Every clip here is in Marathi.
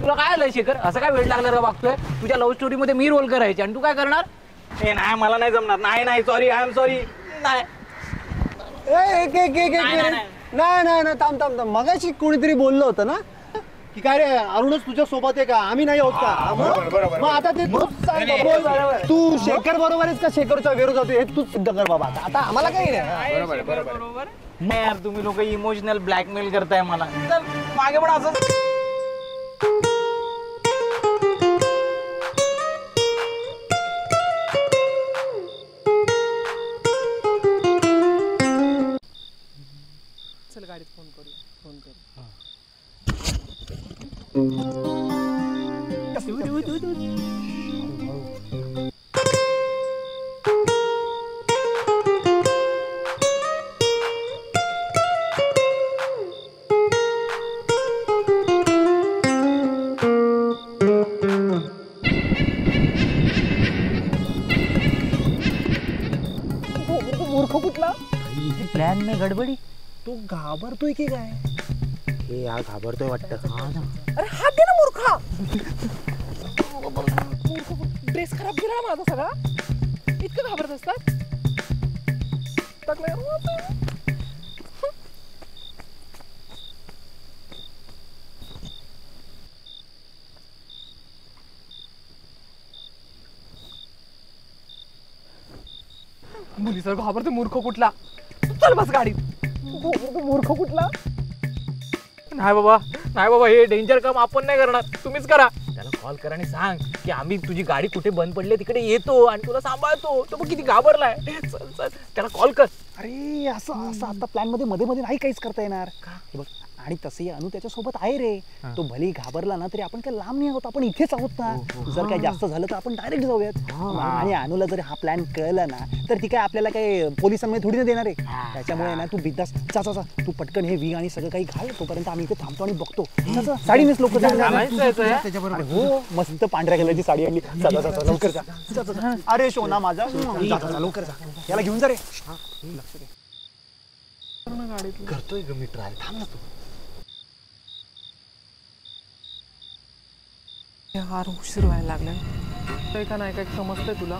तुला काय आलं शेखर, असं काय वेळ लागला रे बघतोय? तुझ्या लव्ह स्टोरी मध्ये मी रोल करायचे आणि तू काय करणार? ए नाही, मला नाही जमणार. नाही सॉरी, आय एम सॉरी. नाही नाही थांब. मगाशी कोणीतरी बोललं होतं ना की काय रे अरुणच तुझ्या सोबत आहे का, आम्ही नाही होत का? मग आता ते तू शेखर बरोबर आहेस का शेखरच्या विरोधात हे तूच सिद्ध कर बाबा. आता आम्हाला काही नाही. बरोबर. यार तुम्ही लोक इमोशनल ब्लॅकमेल करताय मला. चल मागे पण असं चल गाडीत फोन करू. मूर्ख कुठला प्लॅन में गडबडी. तू घाबरतोय की काय? हे यार घाबरतोय वाटतं. अरे हात दे ना मूर्खा. ड्रेस खराब केला माझा सगळा. इतकं घाबरत असतात. मुलीसर घाबरतो. मूर्ख कुठला. चल बस गाडीत. मूर्ख कुठला. नाही बाबा, हे डेंजर काम आपण नाही करणार. तुम्हीच करा. त्याला कॉल कर आणि सांग की आम्ही तुझी गाडी कुठे बंद पडली तिकडे येतो आणि तुला सांभाळतो. तो बघ किती घाबरलाय. चल त्याला कॉल कर. अरे असं आता प्लॅन मध्ये नाही काहीच करता येणार का? बघ, आणि तसंही अनु त्याच्यासोबत आहे रे. तो भले घाबरला ना तरी आपण काय लांब नाही आहोत, आपण इथेच आहोत ना. जर काय जास्त झालं तर आपण डायरेक्ट जाऊयात. आणि अनुला जर हा प्लॅन कळला ना तर ती काय आपल्याला काय पोलिसांमध्ये थोडी ना देणार आहे. त्याच्यामुळे ना तू बिंदास जा. तू पटकन हे वी आणि सगळं काही घाल. तोपर्यंत आम्ही इथे थांबतो आणि बघतो. साडी नेस लोक. हो, मस्त पांढऱ्या कलरची साडी आणली. लवकर जा. अरे शोना माझा, लवकर जा. याला घेऊन जा रे. लक्ष दे. करतोय ग मी ट्राय. थांब ना तू. यार उशीर व्हायला लागलाय. का नाही काय समजतंय तुला?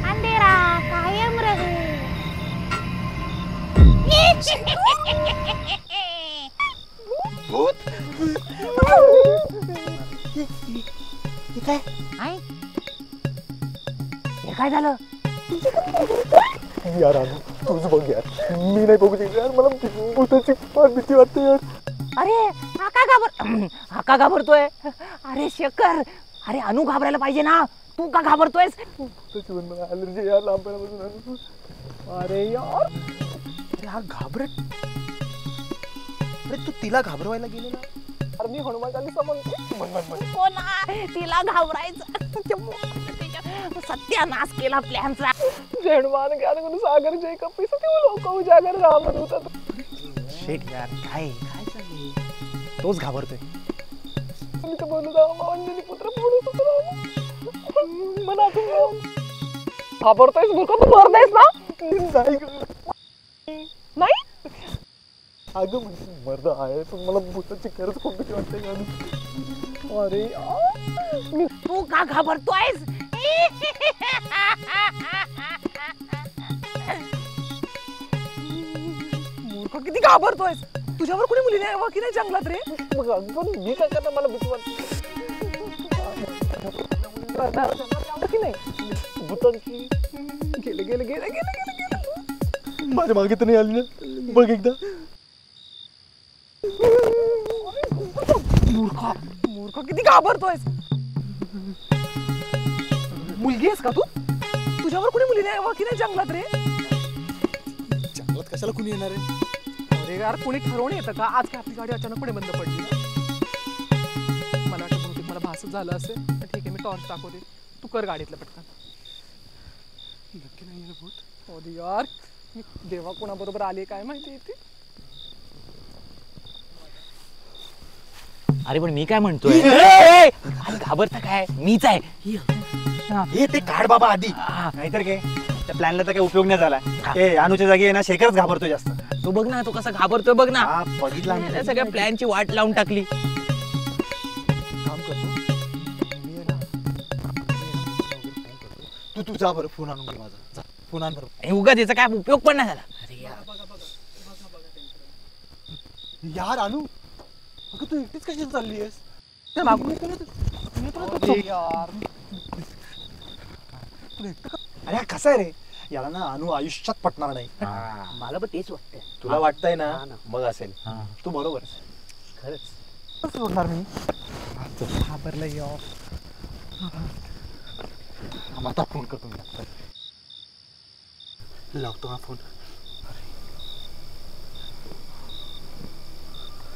अंधेरा कायम रहे. भूत. हे काय झालं? यार तूच बघ यार, मी नाही बघू शकत यार. मला भूताची फार भीती वाटते यार. अरे हा का घाबरतोय? अरे शेखर, अरे अनु घाबरायला पाहिजे ना. तू का घाबरतोयस? मला अलर्जी यार लहानपणापासून. अरे यार घाबरत. अरे तू तिला घाबरवायला गेलेला? अरे मी हनुमान चालीसा म्हणतो. कोणा तिला घाबरायचं. सत्यानाश केला प्लॅनचा. जन्मान ज्ञान गुण सागर जय कपी सती लोक उजागर राम दूत. शेट यार काय चाललंय? तोच घाबरतोय. मी तर बोलू जाऊ अंजनी पुत्र बोलू सुद्धा मना तू घाबरतोयस. मूर्ख तू मरतायस ना. नाही अगं मर्द आहे पण मला भूताची खरंच खूप भीती वाटते. अरे तू का घाबरतोयस? मूर्ख किती घाबरतोयस. तुझ्यावर कोणी मुली नाही की नाही जंगलात रे? पण मी काय करता, मला भीती वाटते की नाही. भूतांची. गेले माझ्या मागे तर नाही आली ना. बघ एकदा. मूर्ख किती घाबरतोयस. मुलगी आहेस का तू? तुझ्यावर कोणी मुली नाही की नाही जंगलात रे? जंगलात कशाला कुणी येणार आहे? अरे यार कोणी ठरवून येतं का? आज काय आपली गाडी अचानकपणे बंद पडली ना? मला वाटतं बहुतेक मला भासच झालं असेल. तर ठीक आहे, मी टॉर्च दाखवते, तू कर गाडीतलं पटकन. नक्की नाही आहे भूत. अरे यार मी देवा कोणाबरोबर आले काय माहिती इथे. अरे पण मी काय म्हणतोय अरे घाबरता काय, मीच आहे. हे ते काढ बाबा आधी, नाहीतर काय त्या प्लॅनला तर काही उपयोग नाही झाला. ते अनुच्या जागी आहे ना शेखरच घाबरतो जास्त. तो बघ ना, तो कसा घाबरतोय बघ ना. हा, बघितला मी. त्या सगळ्या प्लॅनची वाट लावून टाकली. काम करतो मी आहे ना, तू जा बरं, फोन आणून घे माझा. जा फोन आण बरं. हे उगाच याचा काय उपयोग पण नाही झाला. अरे यार. यार अनु, अगं तू एकटीच कशी चालली आहेस? ते मागून अरे हा कसा आहे रे, याला ना अनु आयुष्यात पटणार नाही. मला पण तेच वाटतंय. तुला वाटतंय ना, मग असेल. तू बरोबर खरंच सोडणार मी. घाबरलं यार. आता फोन करतो मी. लावतो हा फोन.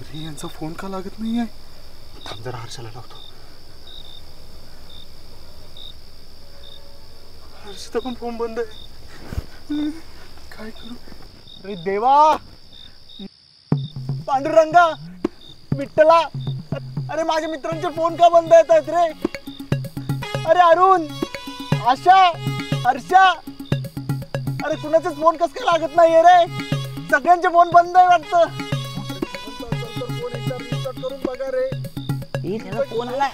अरे यांचा फोन का लागत नाहीये? थांब जरा हर्षाला लावतो. हर्षचा पण फोन बंद आहे. काय करू? अरे देवा, पांडुरंगा, विठ्ठला, अरे माझ्या मित्रांचे फोन का बंद येत आहेत रे? अरे अरुण, आशा, हर्षा, अरे कुणाचेच फोन कस काय लागत नाहीये रे? सगळ्यांचे फोन बंद आहे वाटतं. फोन एकदा रिस्टार्ट करून बघा रे. फोन आला.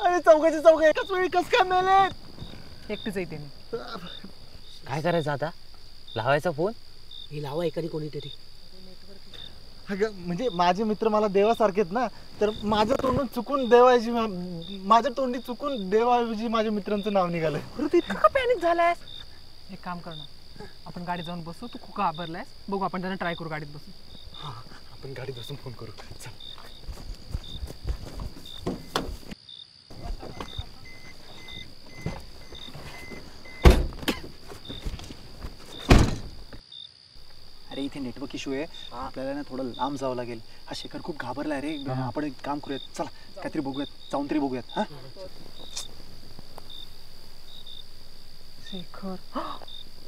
अरे चौघे एकाच वेळी कस काय मेले? एकटीच येते मी. काय करायचं आता? लावायचा फोन? अगं म्हणजे माझे मित्र मला देवासारखेत ना, तर माझ्या तोंडून चुकून देवाऐवजी माझ्या तोंडी चुकून देवाऐवजी माझ्या मित्रांचं नाव निघालंय. अरे तू इतका पॅनिक झालायस? एक काम कर ना, आपण गाडी जाऊन बसू. तू खूप घाबरलायस, बघू आपण त्यांना ट्राय करू गाडीत बसू. हा, आपण गाडीत बसून फोन करू. चल. अरे इथे नेटवर्क इश्यू आहे, आपल्याला ना थोडं लांब जावं लागेल. हा शेखर खूप घाबरलाय रे. आपण एक काम करूयात, चला काहीतरी बघूयात, जाऊन तरी बघूयात. हा शेखर,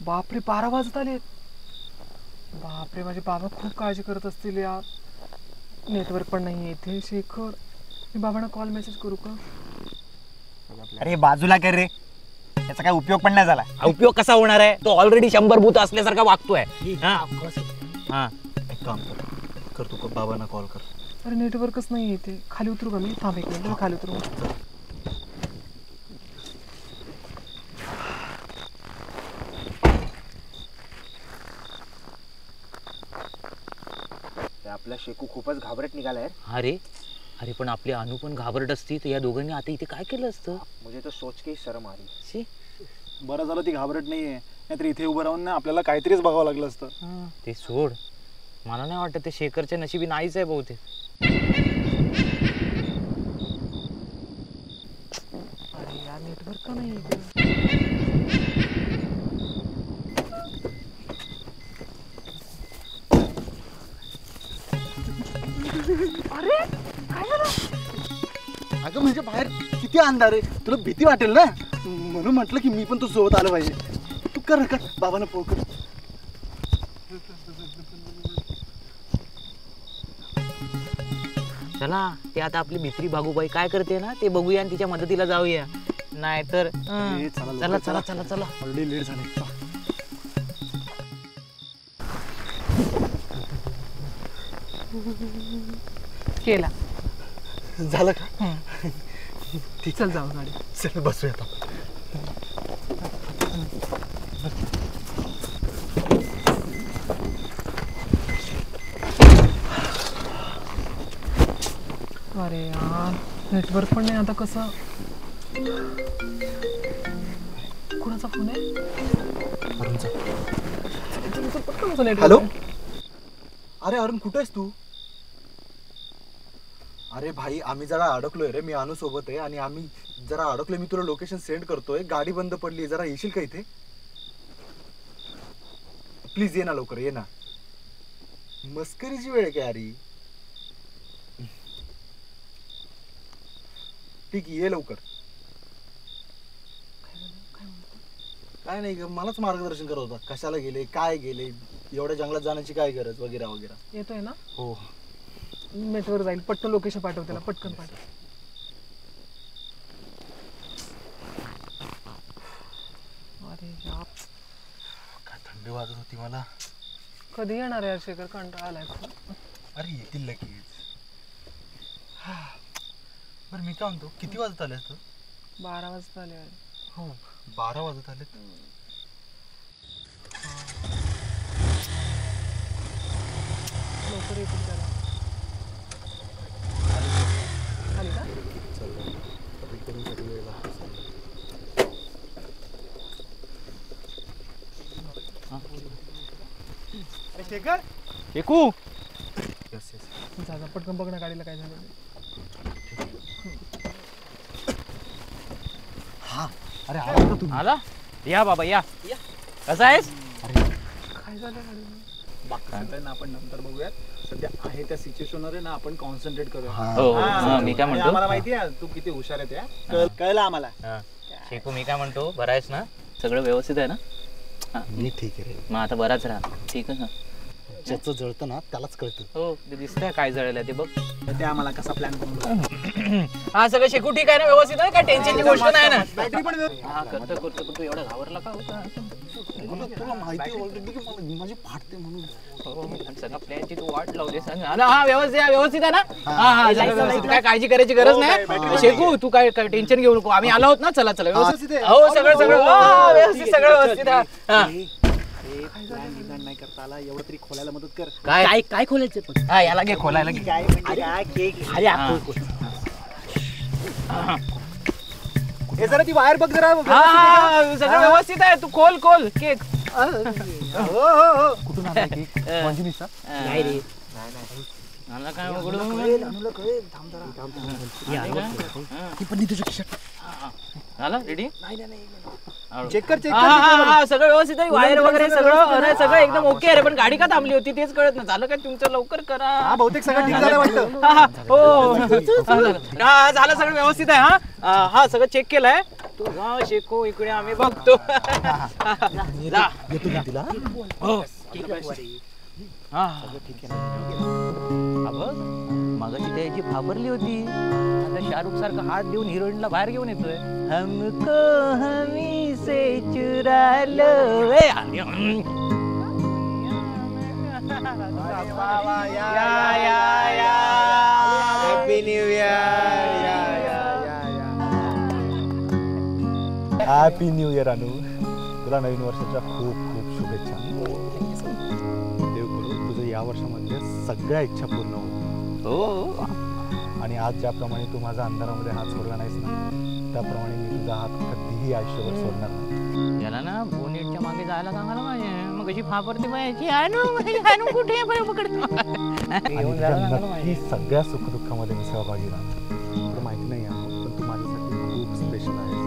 बापरे 12 वाजत आले. बापरे माझे बाबा खूप काळजी करत असतील यार. नेटवर्क पण नाही इथे. शेखर, मी बाबांना कॉल मेसेज करू का? अरे बाजूला कर रे, याचा काय उपयोग पण नाही झाला. उपयोग कसा होणार आहे? तो ऑलरेडी 100 भूत असल्यासारखा वागतोय. हा, एक काम कर तू बाबांना कॉल कर. अरे नेटवर्कच नाही इथे. खाली उतरू का मी? थांब एक मिनिट, खाली उतरू. आपला शेकू खूपच घाबरट निघालाय. अरे अरे पण आपली अनु पण घाबरट असती तर या दोघांनी आता इथे काय केलं असतं? मुझे तो सोच के शर्म आली. शी, बरं झालं ती घाबरट नाहीये, नाहीतर इथे उभं राहून ना आपल्याला काहीतरीच बघावं लागलं असतं. ते सोड, मला नाही वाटत ते शेखरच्या नशिबी नाहीच आहे बहुतेक. अरे यार नेटवर्क का नाही इथे? अरे काय झालं? अगं म्हणजे बाहेर किती अंधार आहे, तुला भीती वाटेल ना, म्हणून म्हटलं की मी पण तू सोबत आलं पाहिजे. तू कर का बाबांना फोन कर. चला, ते आता आपली भित्री भागूबाई काय करते ना ते बघूया आणि तिच्या मदतीला जाऊया. नाहीतर चला चला चला चला. ऑलरेडी लेट झाले. केला झालं का? चल जाऊ गाडी. चल बसूयात आपण. अरे यार नेटवर्क पण नाही आता. कसं? कुणाचा फोन आहे? हॅलो, अरे अरुण कुठे आहेस तू? अरे भाई आम्ही जरा अडकलोय रे, मी अनु सोबत आहे आणि आम्ही जरा अडकलोय. मी तुला लोकेशन सेंड करतोय. गाडी बंद पडली, जरा येशील का इथे? प्लीज ये ना लवकर, ये ना. मस्करीची वेळ आहे का यारी? ठीक आहे, ये लवकर. काय नाही ग, मलाच मार्गदर्शन करत होता. कशाला गेले, काय गेले, एवढ्या जंगलात जाण्याची काय गरज वगैरे वगैरे. येतोय ना? हो. नेटवर जाईल. पटकन लोकेशन पाठव त्याला, पटकन पाठव. अरे यार, काय थंडी वाजत होती मला. कधी येणार यार शेखर? कंटाळा आलाय. अरे येतील लगेच. बरं मी काय म्हणतो, किती वाजत आले तू? 12 वाजता आले आहे. हो 12 वाजत आले. लवकर येतील त्याला. आली का? शेखर एकू जा जा, पटकन बघ ना गाडीला काय झालं. अरे आला का तुम्ही? आला? या बाबा या. कसा आहेस? काय झालं गाडीला? बाकी ना आपण नंतर बघूयात. सध्या आहे त्या सिच्युएशनवर ना आपण कॉन्सन्ट्रेट करूया. हो मी काय म्हणतो, आम्हाला माहिती आहे तू किती हुशार आहे त्या. कळलं आम्हाला. शेकू मी काय म्हणतो, बरा आहेस ना? सगळं व्यवस्थित आहे ना? मी ठीक आहे रे. मग आता बराच राहा. ठीक आहे ना? ज्याचं जळतं ना त्यालाच कळतं. हो ते दिसतंय काय जळलं ते बघ. ते आम्हाला कसा प्लॅन करून हा सगळं शेकू ठीक आहे ना? व्यवस्थित आहे? काय टेन्शनची गोष्ट नाही ना? बॅटरी पण हा करतो करतो. तू एवढा घाबरला का होता? तुला माहिती ऑलरेडी की माझी फाटते म्हणून. सगळ्या प्लॅनची तू वाट लावली सांग. हा व्यवस्थित आहे ना? हा हा सगळं व्यवस्थित. काय काळजी करायची गरज नाही. शेकू तू काय टेन्शन घेऊ नको. आम्ही आलो आहोत ना. चला चला व्यवस्थित. हो सगळं सगळं व्यवस्थित, सगळं व्यवस्थित. हा नाही करता आला एवढं तरी खोलायला मदत कर. काय काय खोलायचं? हा याला घे खोलायला घे. काय म्हणजे काय केक. अरे हे जरा ती वायर बघ जरा. हा सगळं व्यवस्थित आहे. तू खोल खोल केक. हो हो हो. कुठून आला केक? मंजुनीचा? नाही रे. मला काय उघडून अनुला कळेल. थांब जरा. ती पण तुझ्या खिशात. झालं रेडी? चेक कर चेक हा सगळं व्यवस्थित आहे. वायर वगैरे सगळं अरे सगळं एकदम ओके आहे रे. पण गाडी का थांबली होती तेच कळत नाही. झालं काय तुमचं? लवकर करा. हा बहुतेक सगळं ठीक झालं वाटतं. हो हा झालं सगळं व्यवस्थित आहे. हा हा सगळं चेक केलंय. तू जा शेको इकडे आम्ही बघतो. जा. येतो मी तिला. हो हा बघ मगाशी त्याची फाबरली होती. आता शाहरुख सारखा हात देऊन हिरोईनला बाहेर घेऊन येतोय. हमको हमी से चुरा low. Happy new year. Happy new year अनु. तुला नवीन वर्षाच्या खूप खूप शुभेच्छा. देव करू तुझं या वर्षामध्ये सगळ्या इच्छा पूर्ण होतील. आणि आज ज्याप्रमाणे तू माझ्या अंधारामध्ये हात सोडला नाहीस ना, त्याप्रमाणे मी तुझा हात कधीही आयुष्यभर सोडणार नाही. याला ना बोनेटच्या मागे जायला सांगायला पाहिजे. मग कशी फापरते पाहिजे. आणू कुठे पकडतो. आणि तुझ्या नक्की सगळ्या सुखदुःखामध्ये मी सहभागी राहतो. तुला माहिती नाही आहे पण तू माझ्यासाठी खूप स्पेशल आहेस.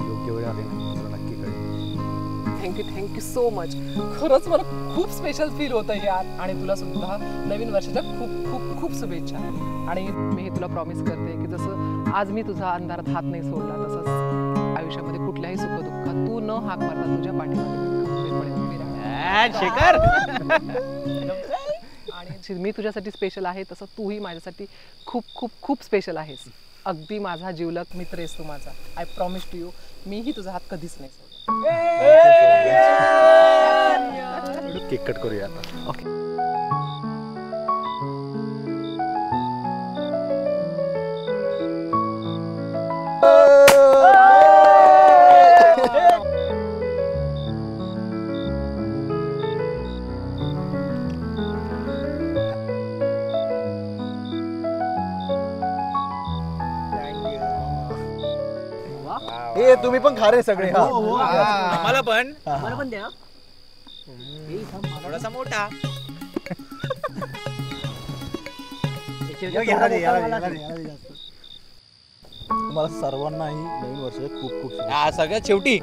योग्य वेळ आली ना तुला नक्की कळेल. Thank you so much. खरंच मला खूप स्पेशल फील होतं यार. आणि तुला सुद्धा नवीन वर्षाच्या खूप खूप खूप शुभेच्छा. आणि मी हे तुला प्रॉमिस करते की जसं आज मी तुझा अंधारात हात नाही सोडला, तसंच आयुष्यामध्ये कुठल्याही सुखदुःखात तू न हाक मारता तुझ्या पाठीमागे खंबीरपणे उभी राहणार. शेखर आणि मी तुझ्यासाठी स्पेशल आहे तसं तूही माझ्यासाठी खूप खूप खूप स्पेशल आहेस. अगदी माझा जीवलग मित्र आहेस तू माझा. I promise to you. मीही तुझा हात कधीच नाही सोडला. केक कट करूया आता. ओके. हे तुम्ही पण खा रे सगळे. आम्हाला पण मला पण द्या. थोडासा मोठा. तुम्हाला सर्वांनाही नवीन वर्षाच्या खूप खूप शुभेच्छा. सगळ्यात शेवटी